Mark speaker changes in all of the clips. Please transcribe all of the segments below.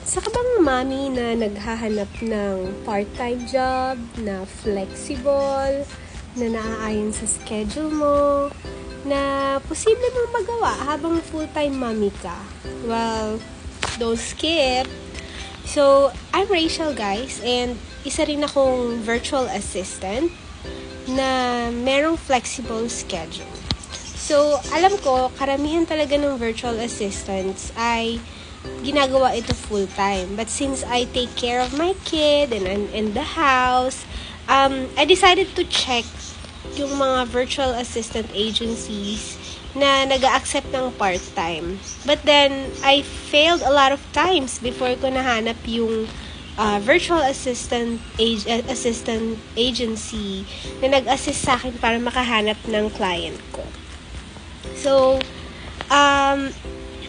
Speaker 1: Sa ka bang mami na naghahanap ng part-time job na flexible, na naaayon sa schedule mo, na posible mong magawa habang full-time mommy ka? Well, don't skip. So, I'm Rachel, guys, and isa rin akong virtual assistant na merong flexible schedule. So, alam ko, karamihan talaga ng virtual assistants ay ginagawa ito full-time. But since I take care of my kid and I'm in the house, I decided to check yung mga virtual assistant agencies na nag-a-accept ng part-time. But then, I failed a lot of times before ko nahanap yung virtual assistant agency na nag-assist sa akin para makahanap ng client ko. So,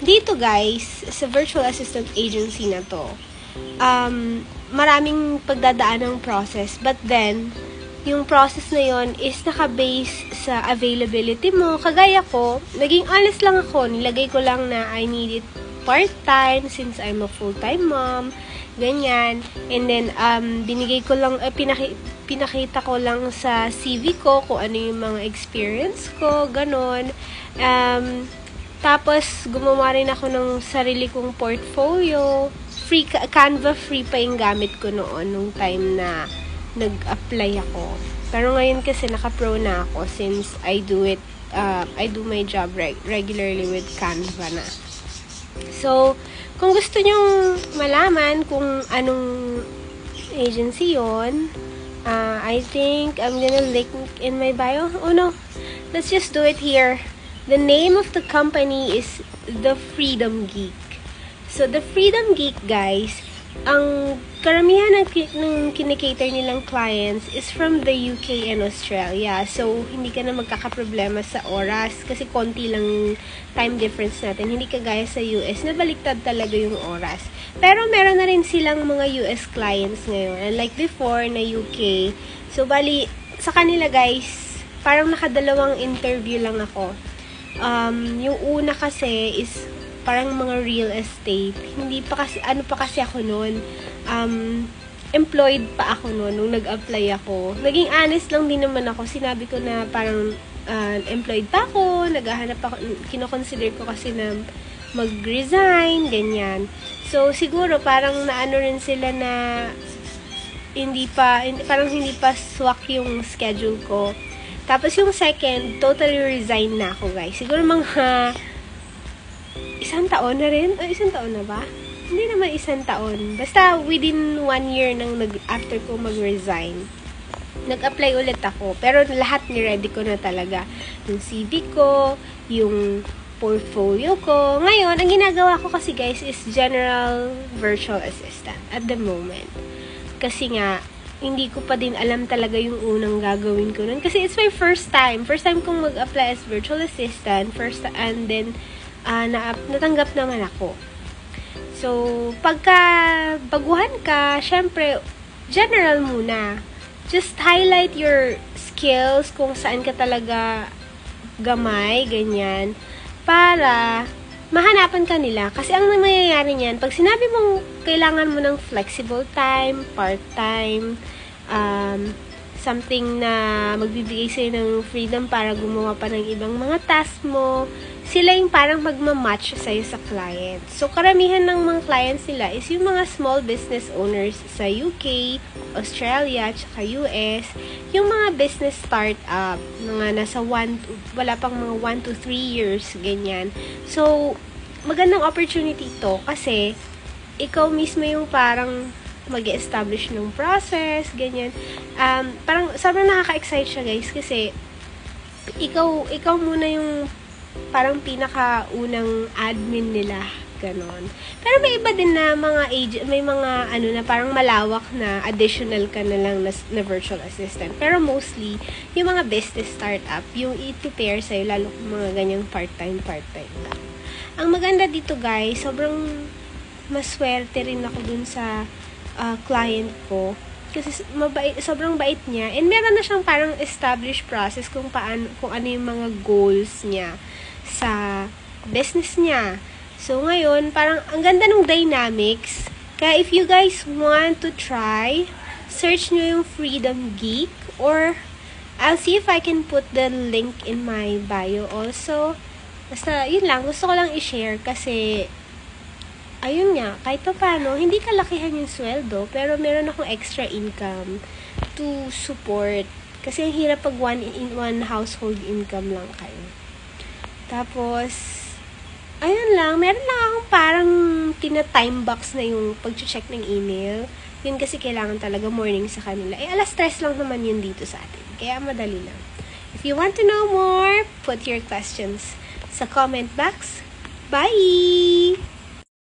Speaker 1: dito guys, sa virtual assistant agency na to, maraming pagdadaan ng process. But then, yung process na yon is naka-base sa availability mo. Kagaya ko, naging honest lang ako. Nilagay ko lang na I need it part-time since I'm a full-time mom. Ganyan. And then, binigay ko lang, pinakita ko lang sa CV ko kung ano yung mga experience ko. Ganon. Tapos, gumawa rin ako ng sarili kong portfolio. Canva free pa yung gamit ko noon, nung time na nag-apply ako. Pero ngayon kasi naka-pro na ako since I do my job regularly with Canva na. So, kung gusto nyong malaman kung anong agency yon, I think I'm gonna link in my bio. Oh no, let's just do it here. The name of the company is The Freedom Geek. So, The Freedom Geek, guys, ang karamihan ng kinikater nilang clients is from the UK and Australia. So, hindi ka na magkakaproblema sa oras kasi konti lang time difference natin. Hindi kagaya sa US na baliktad talaga yung oras. Pero meron na rin silang mga US clients ngayon. Unlike before na UK. So, bali, sa kanila guys, parang nakadalawang interview lang ako. Yung una kasi is parang mga real estate. Hindi pa kasi, ano pa kasi ako noon, employed pa ako noon nung nag-apply ako. Naging honest lang din naman ako. Sinabi ko na parang employed pa ako, naghahanap ako, kinoconsider ko kasi na mag-resign, ganyan. So, siguro parang naano rin sila na parang hindi pa swak yung schedule ko. Tapos yung second, totally resign na ako, guys. Siguro mga isang taon na rin. Isang taon na ba? Hindi naman isang taon. Basta within 1 year nang after ko mag-resign, nag-apply ulit ako. Pero lahat ni-ready ko na talaga. Yung CV ko, yung portfolio ko. Ngayon, ang ginagawa ko kasi guys is general virtual assistant at the moment. Kasi nga, hindi ko pa din alam talaga yung unang gagawin ko nun. Kasi it's my first time. First time kong mag-apply as virtual assistant. And then, natanggap naman ako. So, pagka baguhan ka, syempre, general muna. Just highlight your skills kung saan ka talaga gamay, ganyan. Para mahanapan ka nila. Kasi ang mangyayari niyan, pag sinabi mong kailangan mo ng flexible time, part-time, something na magbibigay sa'yo ng freedom para gumawa pa ng ibang mga task mo, sila yung parang magmamatch sa'yo sa client. So, karamihan ng mga clients nila is yung mga small business owners sa UK, Australia, tsaka US, yung mga business startup, mga wala pang mga 1 to 3 years, ganyan. So, magandang opportunity to kasi ikaw mismo yung parang mag-establish ng process, ganyan. Parang sobrang nakaka-excite siya, guys, kasi ikaw muna yung parang pinaka-unang admin nila, ganon. Pero may iba din na may mga na parang malawak na additional ka na lang na virtual assistant. Pero mostly, yung mga business startup, yung i-prepare sa'yo, lalo kung mga ganyang part-time lang. Ang maganda dito, guys, sobrang maswerte rin ako dun sa client ko. Kasi sobrang bait niya. And meron na siyang parang established process kung ano yung mga goals niya sa business niya. So, ngayon, parang ang ganda ng dynamics Kaya if you guys want to try, search nyo yung Freedom Geek, or I'll see if I can put the link in my bio also. Basta, yun lang. Gusto ko lang i-share kasi, ayun nga, kahit pa paano, hindi kalakihan yung sweldo, pero meron akong extra income to support. Kasi ang hirap pag one household income lang kayo. Tapos, ayun lang, meron lang akong parang tina-time box na yung pag-check ng email. Yun kasi kailangan talaga morning sa kanila. Alas 3 lang naman yun dito sa atin. Kaya madali lang. If you want to know more, put your questions sa comment box. Bye!